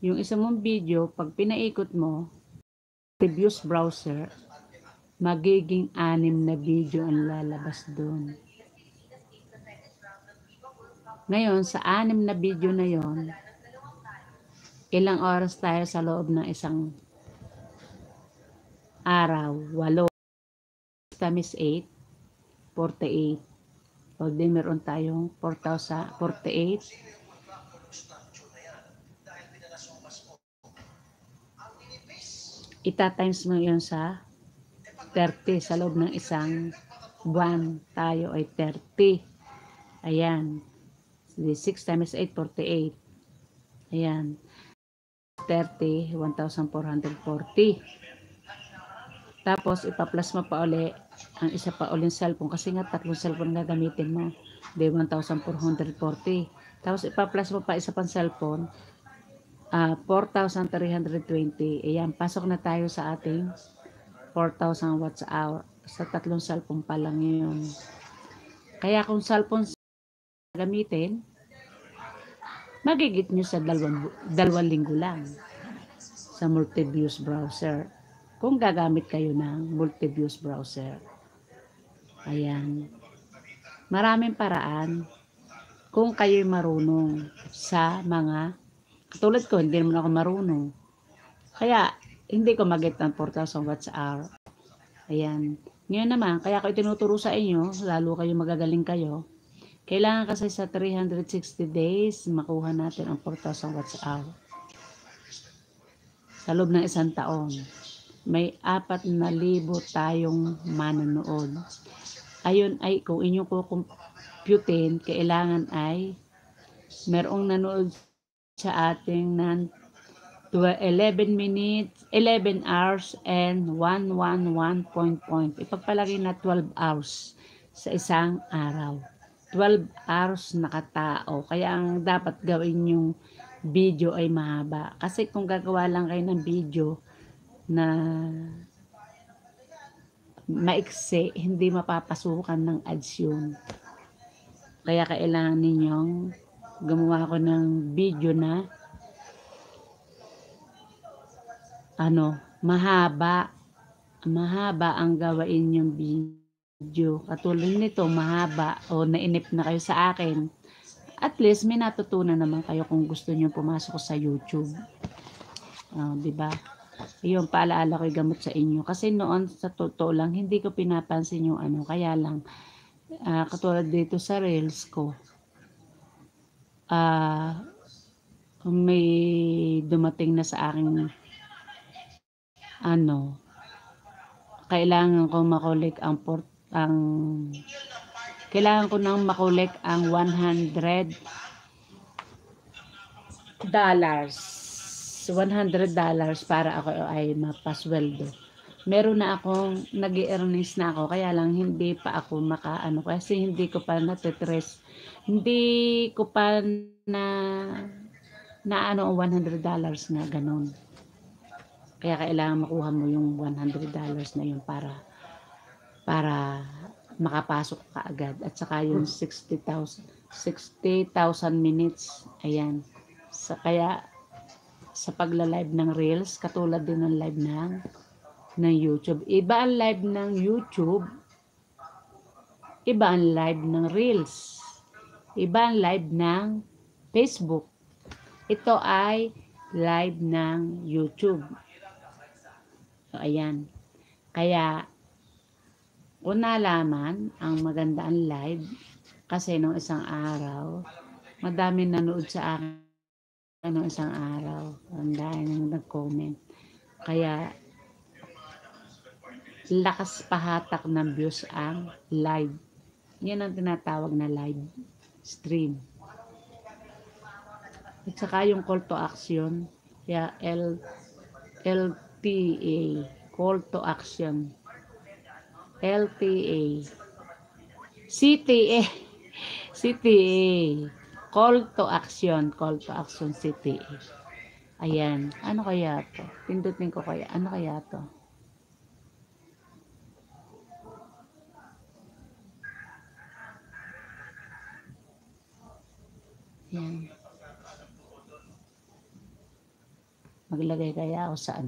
Yung isa mong video, pag pinaikot mo, previous browser, magiging 6 na video ang lalabas doon. Ngayon, sa 6 na video na yon, ilang oras tayo sa loob ng isang araw? 8 times 8, 48. O di meron tayong 4,048. Ita-times mo yun sa 30 sa loob ng isang buwan. Tayo ay 30. Ayan. 6 times 8, 48. Ayan. 30, 1,440. Tapos, ipa-plus mo pa uli ang isa pa uling cellphone. Kasi nga, 3 cellphone na gamitin mo. Di 1,440. Tapos, ipa-plus mo pa isa pang cellphone. 4,320. Ayan, pasok na tayo sa ating 4,000 watts hour. Sa 3 cellphone pa lang yun. Kaya kung cellphone gamitin, magigit nyo sa 2 linggo lang sa multi-views browser. Kung gagamit kayo ng multi-views browser. Ayan. Maraming paraan kung kayo'y marunong sa mga, katulad ko, hindi naman ako marunong. Kaya, hindi ko mag-get ng 4,000 watts hour. Ayan. Ngayon naman, kaya ko itinuturo sa inyo, lalo kayo magagaling kayo, kailangan kasi sa 360 days, makuha natin ang 4,000 watts hour. Sa loob ng isang taon, may 4,000 tayong manonood. Ayun ay, kung inyong kukumputin, kailangan ay merong nanood sa ating ng 11 minutes, 11 hours and 111 point. Ipagpalagay na 12 hours sa isang araw. 12 hours nakatao. Kaya ang dapat gawin yung video ay mahaba. Kasi kung gagawa lang kayo ng video na maiksi, hindi mapapasukan ng ads yun. Kaya kailangan ninyong gumawa ko ng video na mahaba ang gawain yung video. Katulad nito, mahaba o nainip na kayo sa akin. At least may natutunan naman kayo kung gusto niyo pumasok sa YouTube. Diba? Yung paalaala ko'y gamot sa inyo. Kasi noon, sa totoo lang, hindi ko pinapansin yung kaya lang, katulad dito sa Reels ko, may dumating na sa akin kailangan ko makulik kailangan ko nang makulik ang $100 para ako ay mapasweldo. Meron na akong nag-i-earnings na ako, kaya lang hindi pa ako kasi hindi ko pa natitres. Hindi ko pa ang $100 na ganun. Kaya kailangan makuha mo yung $100 na yun para makapasok ka agad. At saka yung 60,000 minutes. Ayan. Kaya sa pagla-live ng Reels, katulad din ng live ng YouTube. Iba ang live ng YouTube, iba ang live ng Reels, iba ang live ng Facebook. Ito ay live ng YouTube. So, ayan. Kaya, kung nalaman ang maganda ang live, kasi nung isang araw, madami nanood sa akin nung isang araw. Ang dahil nang nag-comment. Kaya, lakas pahatak ng views ang live. Yan ang tinatawag na live stream. At saka yung call to action, kaya LTA, call to action. LTA, CTA, CTA, call to action, CTA. Ayan, ano kaya to? Pindutin ko kaya, ano kaya to? Ayan. Maglagay kaya ako sa ano